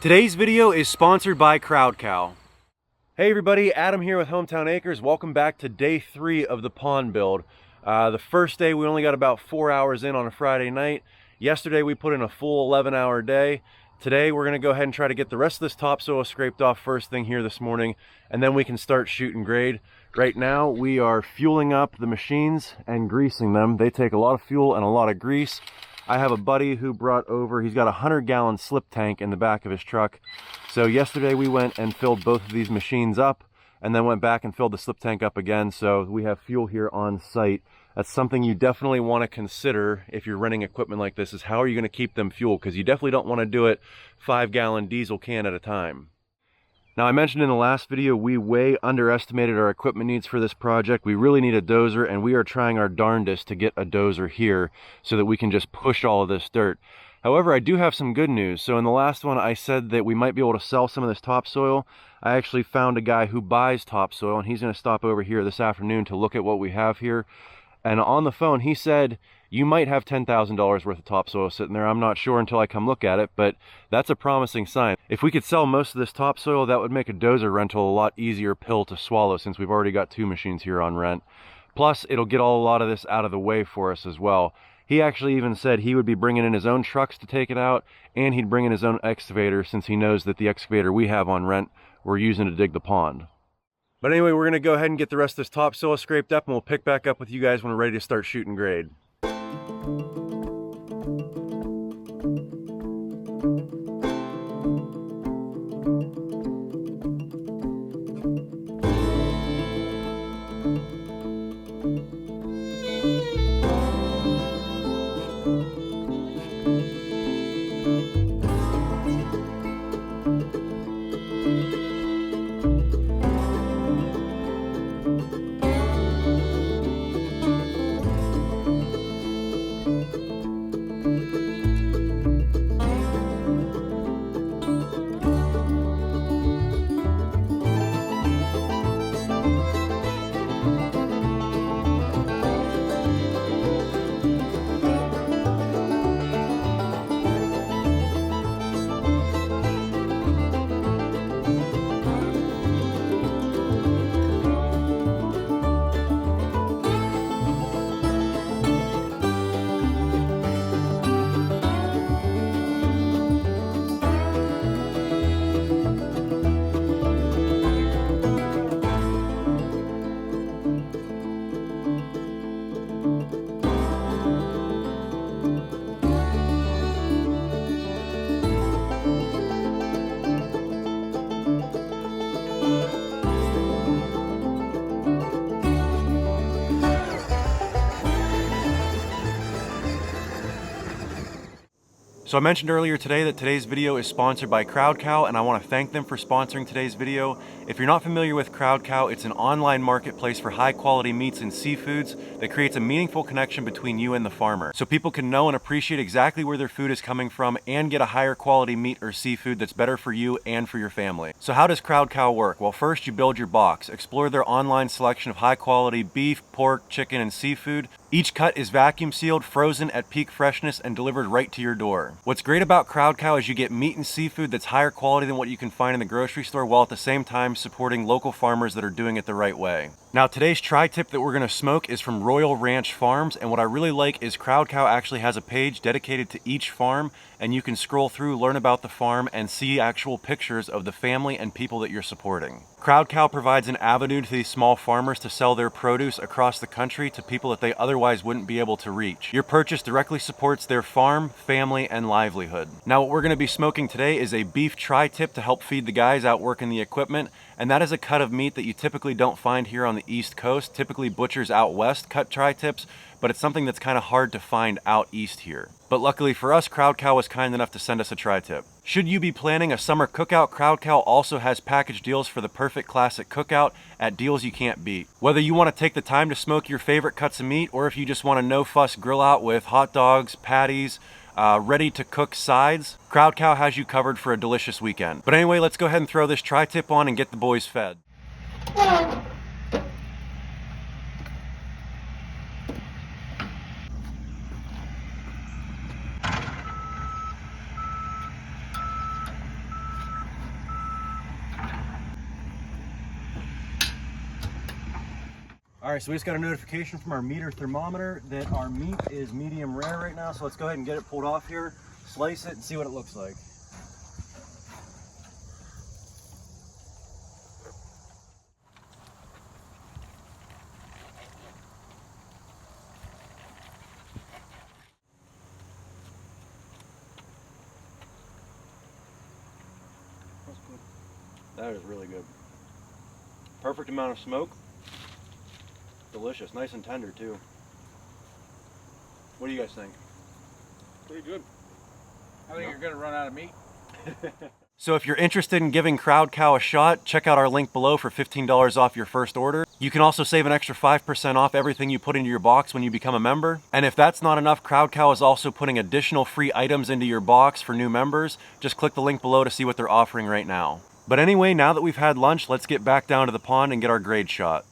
Today's video is sponsored by Crowd Cow. Hey everybody, Adam here with Hometown Acres. Welcome back to day 3 of the pond build. The first day we only got about 4 hours in on a Friday night. Yesterday we put in a full 11-hour day. Today we're gonna go ahead and try to get the rest of this topsoil scraped off first thing here this morning, and then we can start shooting grade. Right now we are fueling up the machines and greasing them. They take a lot of fuel and a lot of grease. I have a buddy who brought over, he's got a 100-gallon slip tank in the back of his truck. So yesterday we went and filled both of these machines up and then went back and filled the slip tank up again. So we have fuel here on site. That's something you definitely want to consider if you're renting equipment like this, is how are you going to keep them fueled? Because you definitely don't want to do it 5-gallon diesel can at a time. Now, I mentioned in the last video, we way underestimated our equipment needs for this project. We really need a dozer, and we are trying our darndest to get a dozer here so that we can just push all of this dirt. However, I do have some good news. So in the last one, I said that we might be able to sell some of this topsoil. I actually found a guy who buys topsoil, and he's going to stop over here this afternoon to look at what we have here. And on the phone, he said, you might have $10,000 worth of topsoil sitting there. I'm not sure until I come look at it, but that's a promising sign. If we could sell most of this topsoil, that would make a dozer rental a lot easier pill to swallow, since we've already got 2 machines here on rent. Plus, it'll get a lot of this out of the way for us as well. He actually even said he would be bringing in his own trucks to take it out, and he'd bring in his own excavator, since he knows that the excavator we have on rent we're using to dig the pond. But anyway, we're going to go ahead and get the rest of this topsoil scraped up, and we'll pick back up with you guys when we're ready to start shooting grade. So I mentioned earlier today that today's video is sponsored by Crowd Cow, and I want to thank them for sponsoring today's video. If you're not familiar with Crowd Cow, it's an online marketplace for high quality meats and seafoods that creates a meaningful connection between you and the farmer, so people can know and appreciate exactly where their food is coming from and get a higher quality meat or seafood that's better for you and for your family. So how does Crowd Cow work? Well, first you build your box. Explore their online selection of high quality beef, pork, chicken, and seafood. Each cut is vacuum sealed, frozen at peak freshness, and delivered right to your door. What's great about Crowd Cow is you get meat and seafood that's higher quality than what you can find in the grocery store, while at the same time supporting local farmers that are doing it the right way. Now, today's tri-tip that we're going to smoke is from Royal Ranch Farms, and what I really like is Crowd Cow actually has a page dedicated to each farm, and you can scroll through, learn about the farm, and see actual pictures of the family and people that you're supporting. Crowd Cow provides an avenue to these small farmers to sell their produce across the country to people that they otherwise wouldn't be able to reach. Your purchase directly supports their farm, family, and livelihood. Now, what we're going to be smoking today is a beef tri-tip to help feed the guys out working the equipment, and that is a cut of meat that you typically don't find here on the East Coast. Typically butchers out west cut tri-tips, but it's something that's kind of hard to find out east here. But luckily for us, Crowd Cow was kind enough to send us a tri-tip. Should you be planning a summer cookout, Crowd Cow also has package deals for the perfect classic cookout at deals you can't beat. Whether you want to take the time to smoke your favorite cuts of meat, or if you just want a no-fuss grill out with hot dogs, patties, ready-to-cook sides, Crowd Cow has you covered for a delicious weekend. But anyway, let's go ahead and throw this tri-tip on and get the boys fed. All right, so we just got a notification from our meter thermometer that our meat is medium rare right now. So let's go ahead and get it pulled off here, slice it, and see what it looks like. That is really good. Perfect amount of smoke. Delicious, nice and tender too. What do you guys think? Pretty good. I think you're gonna run out of meat. So if you're interested in giving Crowd Cow a shot, check out our link below for $15 off your first order. You can also save an extra 5% off everything you put into your box when you become a member. And if that's not enough, Crowd Cow is also putting additional free items into your box for new members. Just click the link below to see what they're offering right now. But anyway, now that we've had lunch, let's get back down to the pond and get our grade shot.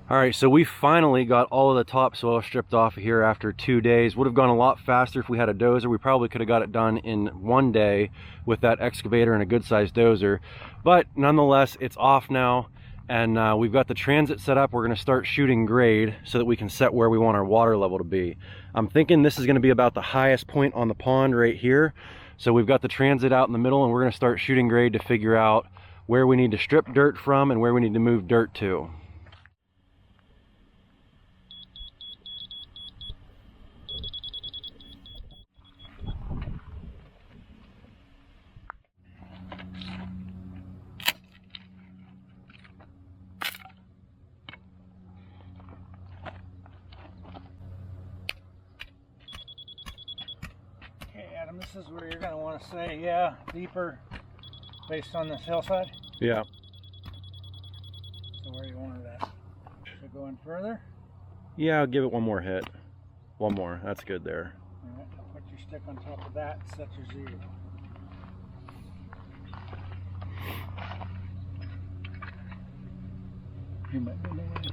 All right, so we finally got all of the topsoil stripped off of here after 2 days. Would have gone a lot faster if we had a dozer. We probably could have got it done in 1 day with that excavator and a good sized dozer. But nonetheless, it's off now, and we've got the transit set up. We're gonna start shooting grade so that we can set where we want our water level to be. I'm thinking this is gonna be about the highest point on the pond right here. So we've got the transit out in the middle, and we're gonna start shooting grade to figure out where we need to strip dirt from and where we need to move dirt to. Adam, this is where you're going to want to say, yeah, deeper based on this hillside. Yeah. So where you wanted that. So going further. Yeah, I'll give it one more hit. One more, that's good there. All right, put your stick on top of that and set your zero. You might be there.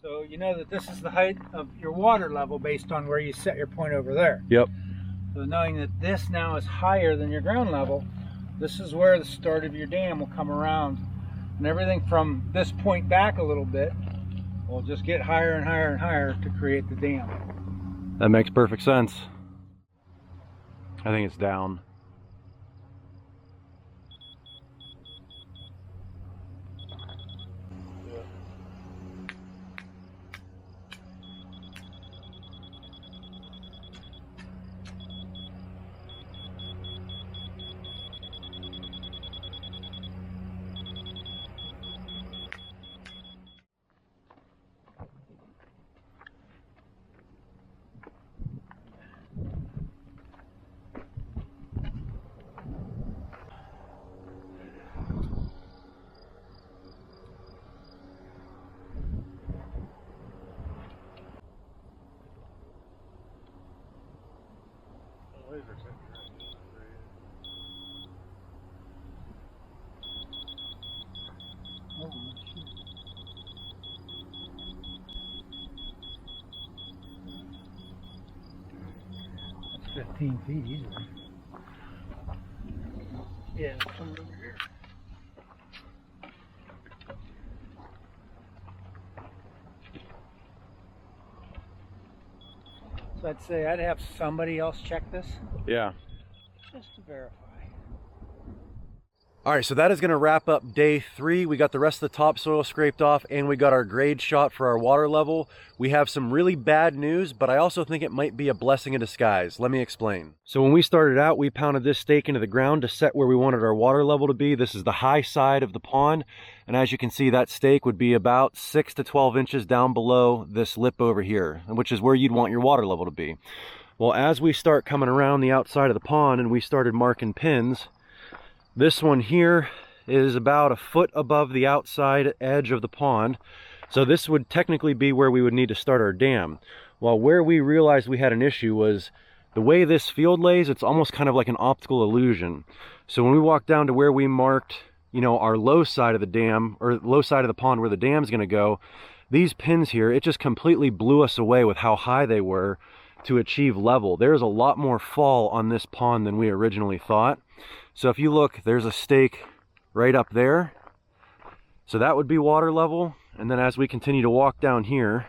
So you know that this is the height of your water level based on where you set your point over there. Yep. So knowing that this now is higher than your ground level, this is where the start of your dam will come around. And everything from this point back a little bit will just get higher and higher and higher to create the dam. That makes perfect sense. I think it's down. Oh, shoot. That's 15 feet easily. Yeah, it's coming over here. So I'd say I'd have somebody else check this Yeah. just to verify. All right, so that is going to wrap up day 3. We got the rest of the topsoil scraped off, and we got our grade shot for our water level. We have some really bad news, but I also think it might be a blessing in disguise. Let me explain. So when we started out, we pounded this stake into the ground to set where we wanted our water level to be. This is the high side of the pond, and as you can see, that stake would be about 6 to 12 inches down below this lip over here, which is where you'd want your water level to be. Well, as we start coming around the outside of the pond and we started marking pins, This one here is about a foot above the outside edge of the pond. So this would technically be where we would need to start our dam. Well, where we realized we had an issue was the way this field lays, it's almost kind of like an optical illusion. So when we walked down to where we marked, you know, our low side of the dam, or low side of the pond where the dam's gonna go, these pins here, it just completely blew us away with how high they were to achieve level. There's a lot more fall on this pond than we originally thought. So if you look, there's a stake right up there. So that would be water level. And then as we continue to walk down here,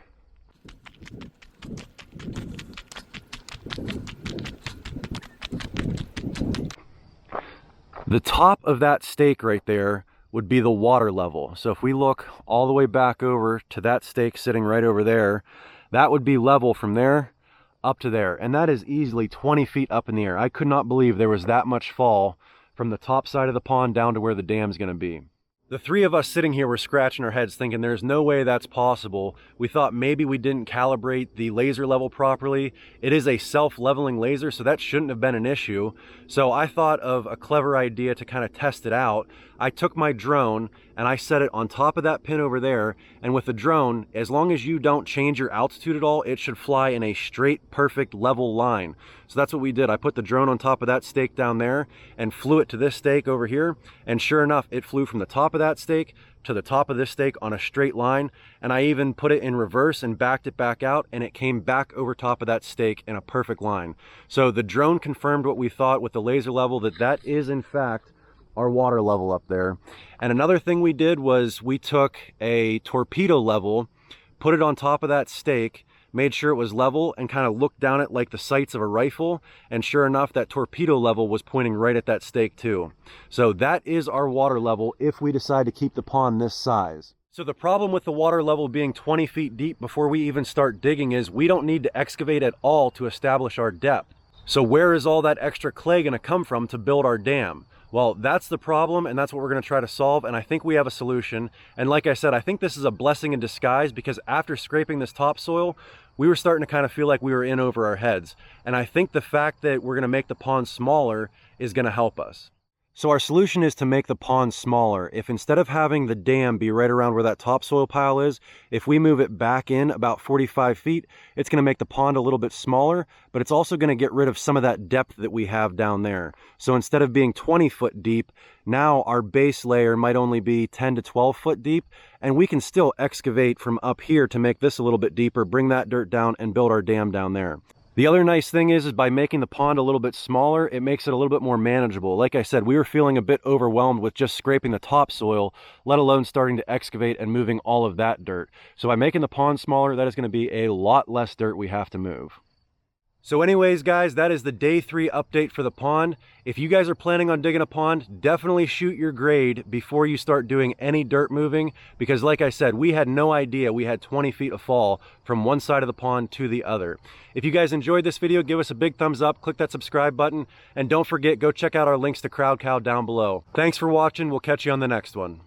the top of that stake right there would be the water level. So if we look all the way back over to that stake sitting right over there, that would be level from there up to there. And that is easily 20 feet up in the air. I could not believe there was that much fall from the top side of the pond down to where the dam's gonna be. The three of us sitting here were scratching our heads thinking there's no way that's possible. We thought maybe we didn't calibrate the laser level properly. It is a self-leveling laser, so that shouldn't have been an issue. So I thought of a clever idea to kind of test it out. I took my drone and I set it on top of that pin over there, and with the drone, as long as you don't change your altitude at all, it should fly in a straight, perfect, level line. So that's what we did. I put the drone on top of that stake down there and flew it to this stake over here, and sure enough, it flew from the top of that stake to the top of this stake on a straight line. And I even put it in reverse and backed it back out, and it came back over top of that stake in a perfect line. So the drone confirmed what we thought with the laser level, that that is in fact our water level up there. And another thing we did was we took a torpedo level, put it on top of that stake, made sure it was level, and kind of looked down it like the sights of a rifle, and sure enough, that torpedo level was pointing right at that stake too. So that is our water level if we decide to keep the pond this size. So the problem with the water level being 20 feet deep before we even start digging is we don't need to excavate at all to establish our depth. So where is all that extra clay going to come from to build our dam? Well, that's the problem, and that's what we're going to try to solve, and I think we have a solution. And like I said, I think this is a blessing in disguise, because after scraping this topsoil, we were starting to kind of feel like we were in over our heads. And I think the fact that we're going to make the pond smaller is going to help us. So our solution is to make the pond smaller. If instead of having the dam be right around where that topsoil pile is, if we move it back in about 45 feet, it's going to make the pond a little bit smaller, but it's also going to get rid of some of that depth that we have down there. So instead of being 20 foot deep, now our base layer might only be 10 to 12 foot deep, and we can still excavate from up here to make this a little bit deeper, bring that dirt down, and build our dam down there. The other nice thing is by making the pond a little bit smaller, it makes it a little bit more manageable. Like I said, we were feeling a bit overwhelmed with just scraping the topsoil, let alone starting to excavate and moving all of that dirt. So by making the pond smaller, that is going to be a lot less dirt we have to move. So anyways, guys, that is the day 3 update for the pond. If you guys are planning on digging a pond, definitely shoot your grade before you start doing any dirt moving, because like I said, we had no idea we had 20 feet of fall from one side of the pond to the other. If you guys enjoyed this video, give us a big thumbs up, click that subscribe button, and don't forget, go check out our links to CrowdCow down below. Thanks for watching. We'll catch you on the next one.